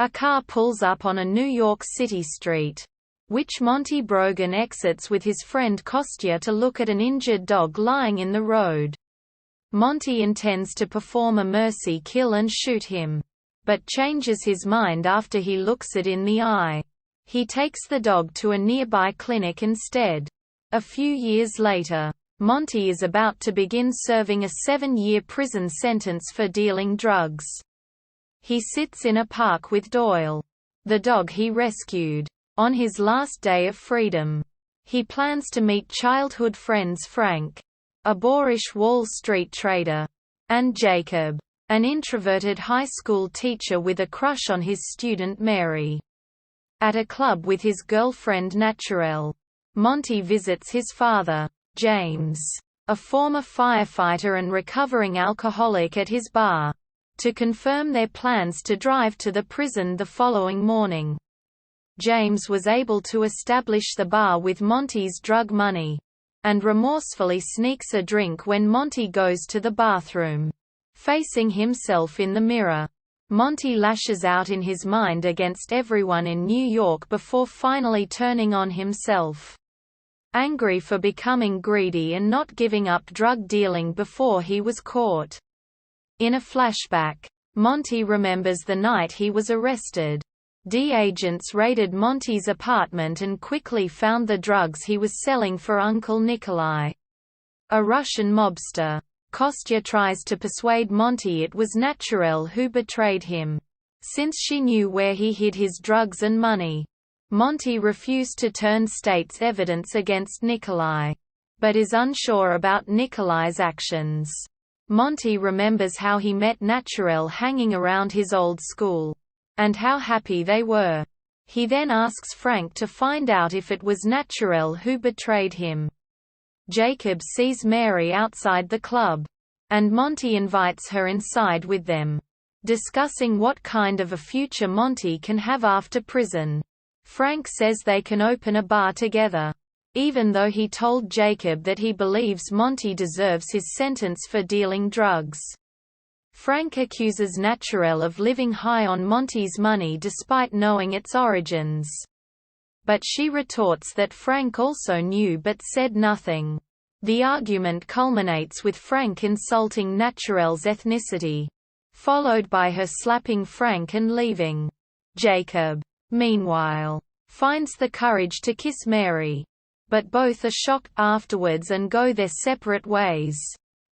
A car pulls up on a New York City street, which Monty Brogan exits with his friend Kostya to look at an injured dog lying in the road. Monty intends to perform a mercy kill and shoot him, but changes his mind after he looks it in the eye. He takes the dog to a nearby clinic instead. A few years later, Monty is about to begin serving a 7-year prison sentence for dealing drugs. He sits in a park with Doyle, the dog he rescued, on his last day of freedom. He plans to meet childhood friends Frank, a boorish Wall Street trader, and Jacob, an introverted high school teacher with a crush on his student Mary. At a club with his girlfriend Naturelle, Monty visits his father, James, a former firefighter and recovering alcoholic, at his bar, to confirm their plans to drive to the prison the following morning. James was able to establish the bar with Monty's drug money, and remorsefully sneaks a drink when Monty goes to the bathroom. Facing himself in the mirror, Monty lashes out in his mind against everyone in New York before finally turning on himself. Angry for becoming greedy and not giving up drug dealing before he was caught. In a flashback, Monty remembers the night he was arrested. Agents raided Monty's apartment and quickly found the drugs he was selling for Uncle Nikolai, a Russian mobster. Kostya tries to persuade Monty it was Naturelle who betrayed him, since she knew where he hid his drugs and money. Monty refused to turn state's evidence against Nikolai, but is unsure about Nikolai's actions. Monty remembers how he met Naturelle hanging around his old school, and how happy they were. He then asks Frank to find out if it was Naturelle who betrayed him. Jacob sees Mary outside the club, and Monty invites her inside with them, discussing what kind of a future Monty can have after prison. Frank says they can open a bar together, even though he told Jacob that he believes Monty deserves his sentence for dealing drugs. Frank accuses Naturelle of living high on Monty's money despite knowing its origins. But she retorts that Frank also knew but said nothing. The argument culminates with Frank insulting Naturelle's ethnicity, followed by her slapping Frank and leaving. Jacob, meanwhile, finds the courage to kiss Mary, but both are shocked afterwards and go their separate ways.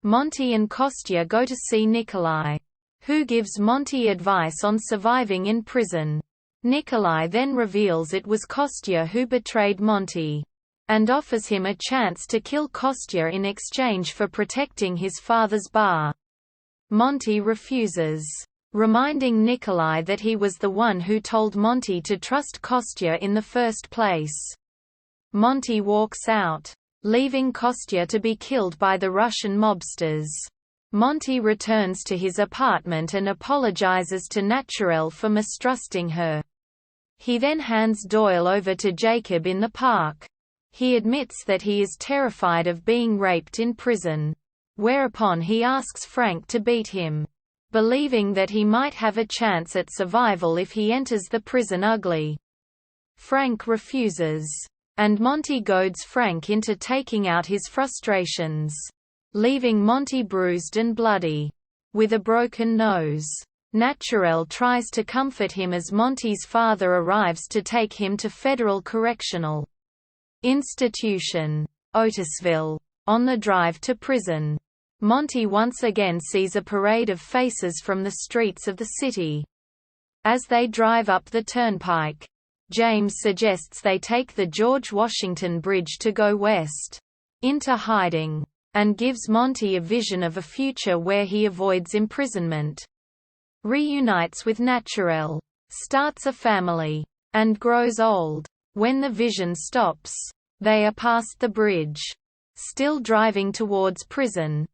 Monty and Kostya go to see Nikolai, who gives Monty advice on surviving in prison. Nikolai then reveals it was Kostya who betrayed Monty, and offers him a chance to kill Kostya in exchange for protecting his father's bar. Monty refuses, reminding Nikolai that he was the one who told Monty to trust Kostya in the first place. Monty walks out, leaving Kostya to be killed by the Russian mobsters. Monty returns to his apartment and apologizes to Naturelle for mistrusting her. He then hands Doyle over to Jacob in the park. He admits that he is terrified of being raped in prison, whereupon he asks Frank to beat him, believing that he might have a chance at survival if he enters the prison ugly. Frank refuses, and Monty goads Frank into taking out his frustrations, leaving Monty bruised and bloody, with a broken nose. Naturelle tries to comfort him as Monty's father arrives to take him to Federal Correctional Institution, Otisville. On the drive to prison, Monty once again sees a parade of faces from the streets of the city. As they drive up the turnpike, James suggests they take the George Washington Bridge to go west, into hiding, and gives Monty a vision of a future where he avoids imprisonment, reunites with Naturelle, starts a family, and grows old. When the vision stops, they are past the bridge. Still driving towards prison,